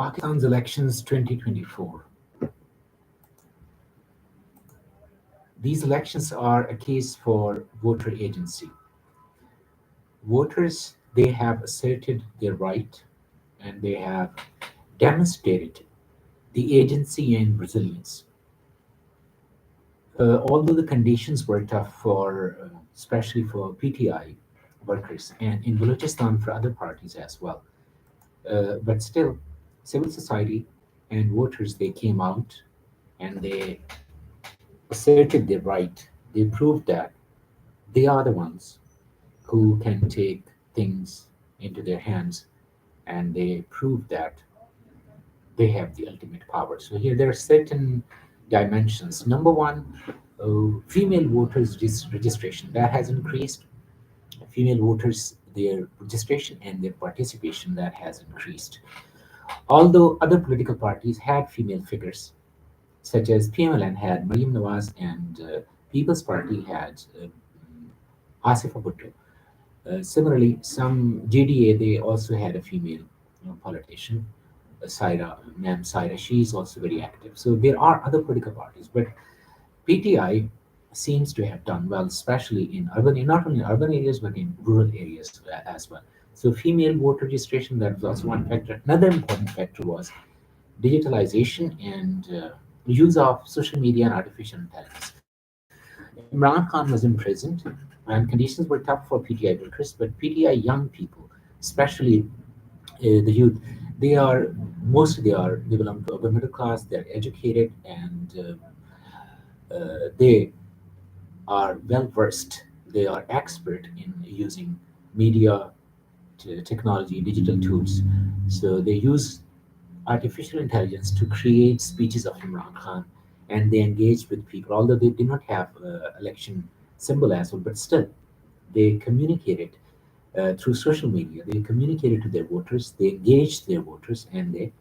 Pakistan's elections 2024. These elections are a case for voter agency. Voters, they have asserted their right and they have demonstrated the agency and resilience. Although the conditions were tough for, especially for PTI workers and in Balochistan for other parties as well, but still, civil society and voters, they came out and they asserted their right. They proved that they are the ones who can take things into their hands, and they prove that they have the ultimate power. So here there are certain dimensions. Number one, female voters registration that has increased. Female voters, their registration and their participation, that has increased. Although other political parties had female figures, such as PMLN had Mariam Nawaz and People's Party had Asifa Bhutto. Similarly, some JDA, they also had a female politician, Ma'am Saira. She is also very active. So there are other political parties, but PTI seems to have done well, especially in urban, not only urban areas but in rural areas as well. So female voter registration, that was also one factor. Another important factor was digitalization and use of social media and artificial intelligence. Imran Khan was imprisoned, and conditions were tough for PTI workers, but PTI young people, especially the youth, they belong to upper middle class. They're educated and they are well versed. They are expert in using media, technology, digital tools. So they use artificial intelligence to create speeches of Imran Khan, and they engaged with people. Although they did not have election symbol as well, but still they communicated through social media. They communicated to their voters, they engaged their voters, and they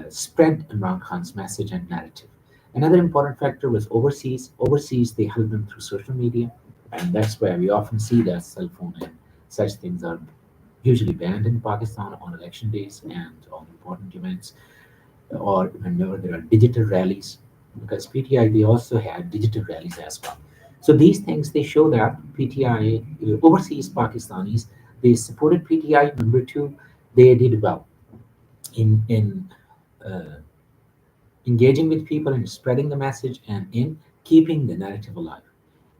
spread Imran Khan's message and narrative. Another important factor was overseas. Overseas, they helped them through social media, and that's where we often see that cell phone and such things are usually banned in Pakistan on election days and on important events, or whenever there are digital rallies, because PTI, they also had digital rallies as well. So these things, they show that PTI, overseas Pakistanis, they supported PTI. Number two, they did well in uh, engaging with people and spreading the message and in keeping the narrative alive.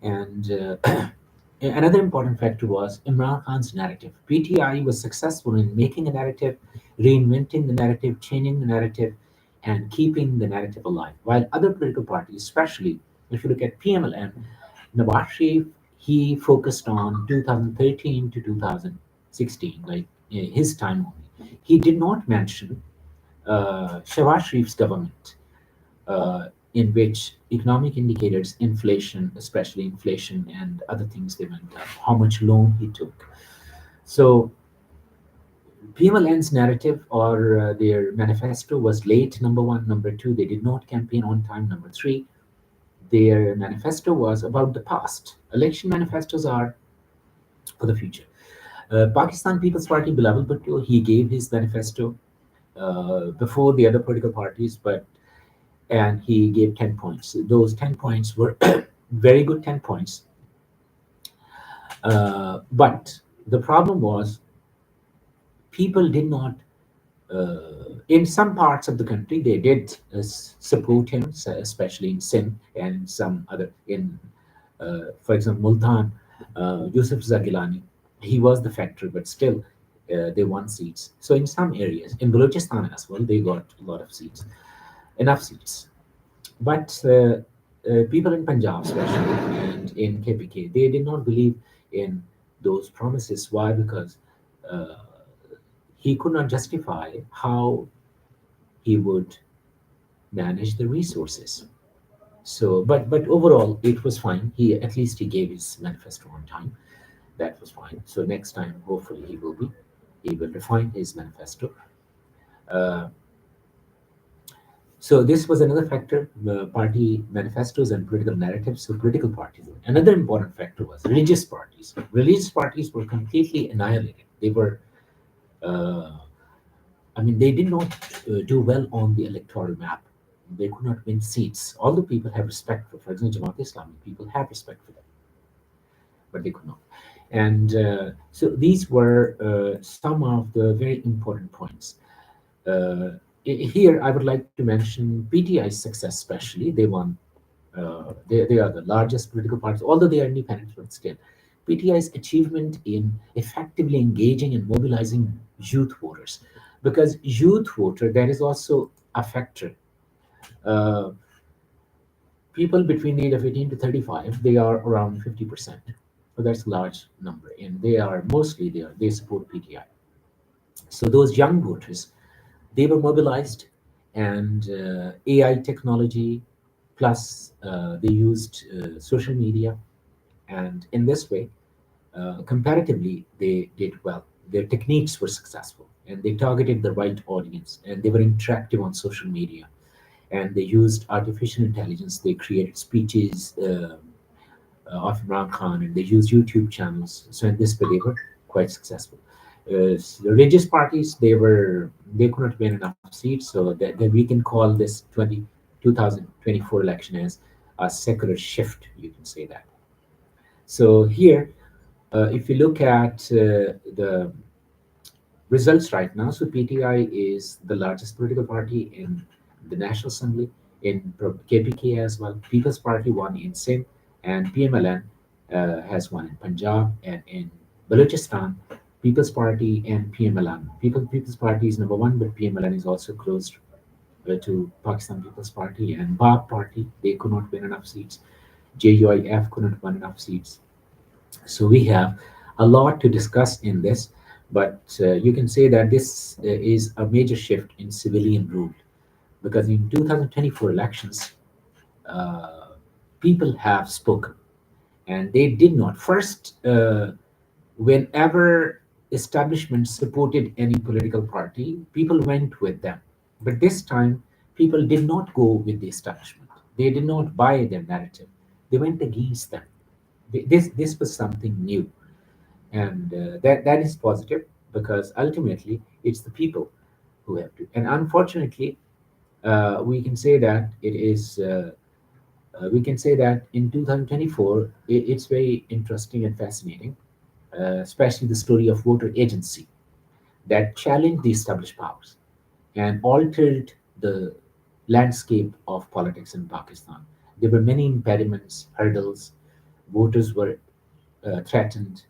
And another important factor was Imran Khan's narrative. PTI was successful in making a narrative, reinventing the narrative, changing the narrative, and keeping the narrative alive. While other political parties, especially if you look at PMLN, Nawaz Sharif, he focused on 2013 to 2016, like his time only. He did not mention Shawaz Sharif's government, in which economic indicators, inflation, especially inflation and other things, they went up, how much loan he took. So PMLN's narrative or their manifesto was late, number one. Number two, they did not campaign on time. Number three, their manifesto was about the past. Election manifestos are for the future. Pakistan People's Party, Bilawal Bhutto, he gave his manifesto before the other political parties, but and he gave 10 points. Those 10 points were very good 10 points. But the problem was people did not, in some parts of the country, they did support him, especially in Sindh and some other, for example, Multan, Yusuf Zagilani, he was the factor, but still they won seats. So in some areas, in Balochistan as well, they got a lot of seats, enough seats. But people in Punjab, especially, and in KPK, they did not believe in those promises. Why? Because uh, he could not justify how he would manage the resources. So, but overall, it was fine. He at least he gave his manifesto on time. That was fine. So next time, hopefully, he will refine his manifesto. Uh, So this was another factor, party manifestos and political narratives. So political parties. Another important factor was religious parties. Religious parties were completely annihilated. They were uh, I mean, they did not do well on the electoral map. They could not win seats. Although people have respect for example, Jamaat Islami, people have respect for them, but they could not. And so these were some of the very important points. Uh, Here, I would like to mention PTI's success, especially. They won. They are the largest political parties, although they are independent, but still. PTI's achievement in effectively engaging and mobilizing youth voters, because youth voter, that is also a factor. Uh, People between the age of 18 to 35, they are around 50%. So that's a large number, and they are mostly there. They support PTI. So those young voters, they were mobilized, and AI technology, plus they used social media, and in this way, comparatively, they did well. Their techniques were successful, and they targeted the right audience, and they were interactive on social media, and they used artificial intelligence. They created speeches of Imran Khan, and they used YouTube channels. So in this way, they were quite successful. The religious parties, they could not win enough seats, so that we can call this 2024 election as a secular shift. You can say that. So here, if you look at the results right now, so PTI is the largest political party in the National Assembly, in KPK as well. People's Party won in Sindh, and PMLN has won in Punjab and in Balochistan. People's Party and PMLN. People's Party is number one, but PMLN is also close to Pakistan People's Party and BAP Party. They could not win enough seats. JUIF couldn't win enough seats. So we have a lot to discuss in this, but you can say that this is a major shift in civilian rule, because in 2024 elections, uh, people have spoken, and they did not. First, whenever establishment supported any political party, people went with them. But this time, people did not go with the establishment. They did not buy their narrative. They went against them. This was something new, and that is positive, because ultimately it's the people who have to. And unfortunately, we can say that it is. We can say that in 2024, it's very interesting and fascinating, especially the story of voter agency that challenged the established powers and altered the landscape of politics in Pakistan. There were many impediments, hurdles. Voters were threatened,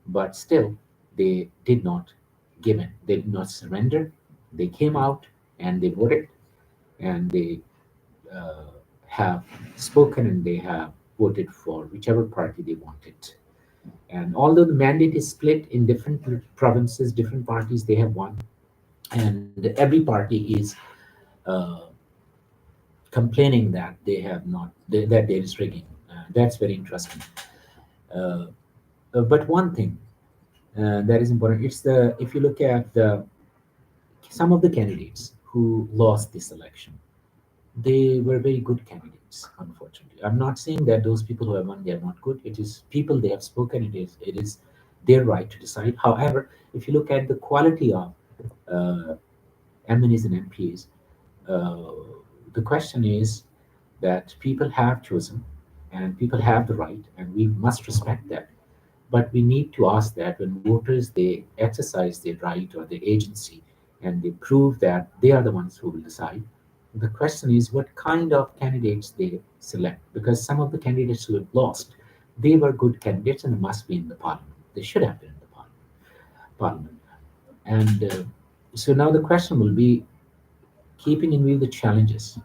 but still they did not give in. They did not surrender. They came out and they voted, and they uh, have spoken, and they have voted for whichever party they wanted. And although the mandate is split in different provinces, different parties, they have won, and every party is uh, complaining that they have not that there is rigging. That's very interesting. Uh, but one thing that is important. It's the if you look at some of the candidates who lost this election, they were very good candidates. Unfortunately, I'm not saying that those people who have won they are not good. It is people they have spoken. It is their right to decide. However, if you look at the quality of uh, MNEs and MPs, uh, the question is that people have chosen, and people have the right, and we must respect that. But we need to ask that when voters they exercise their right or their agency, and they prove that they are the ones who will decide. The question is what kind of candidates they select, because some of the candidates who have lost, they were good candidates and must be in the parliament. They should have been in the parliament. And so now the question will be, keeping in view the challenges,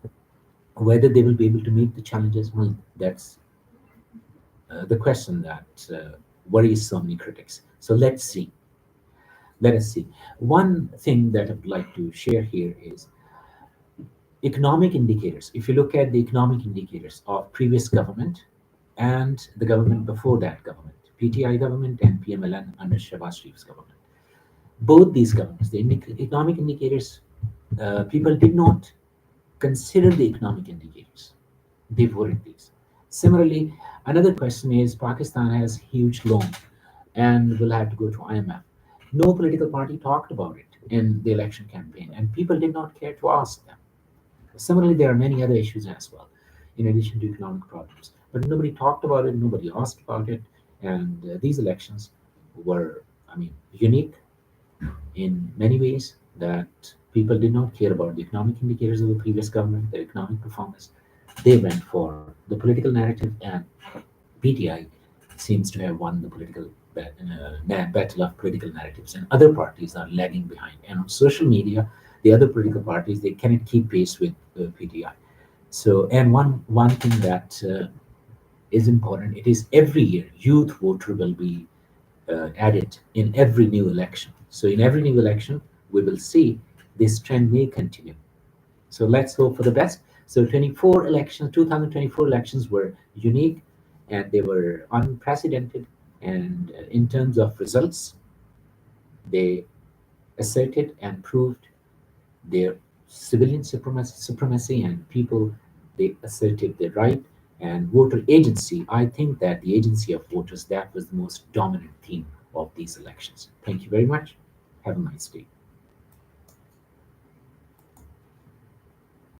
whether they will be able to meet the challenges. Well, that's the question that worries so many critics. So let's see. Let us see. One thing that I would like to share here is economic indicators. If you look at the economic indicators of previous government and the government before that government, PTI government and PMLN under Shehbaz Sharif's government, both these governments, the economic indicators, people did not consider the economic indicators. They voted these. Similarly, another question is Pakistan has huge loan and will have to go to IMF. No political party talked about it. in the election campaign, and people did not care to ask them. Similarly, there are many other issues as well, in addition to economic problems. But nobody talked about it, nobody asked about it, and these elections were, I mean, unique in many ways that people did not care about the economic indicators of the previous government, their economic performance. They went for the political narrative, and PTI seems to have won the battle of political narratives, and other parties are lagging behind. And on social media, the other political parties they cannot keep pace with PTI. So, and one thing that is important, it is every year youth voter will be added in every new election. So, in every new election, we will see this trend may continue. So let's hope for the best. So 2024 elections were unique and they were unprecedented. And in terms of results, they asserted and proved their civilian supremacy, and people, they asserted their right. And voter agency, I think that the agency of voters, that was the most dominant theme of these elections. Thank you very much. Have a nice day.